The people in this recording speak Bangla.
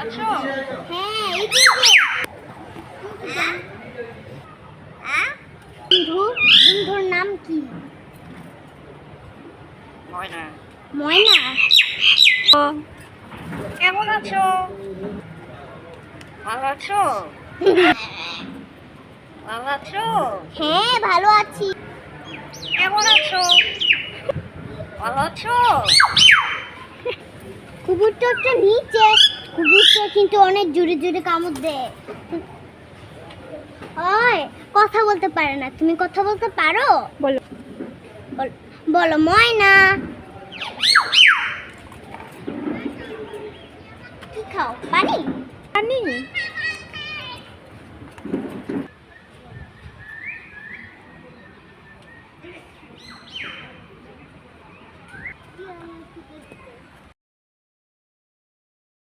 আচ্ছা হ্যাঁ এই বন্ধু, বন্ধুর নাম কি? ময়না। ময়না। কেমন আছো? ভালো আছো? ভালো আছো? হ্যাঁ ভালো আছি। কেমন আছো? ভালো আছো? কুকুরটা নিচে, কুকুরটা কিন্তু অনেক জোরে জোরে কামড় দেয়। ওই কথা বলতে পারে না, তুমি কথা বলতে পারো? বলো। বলো ময়না। কি খাও? পানি? পানি?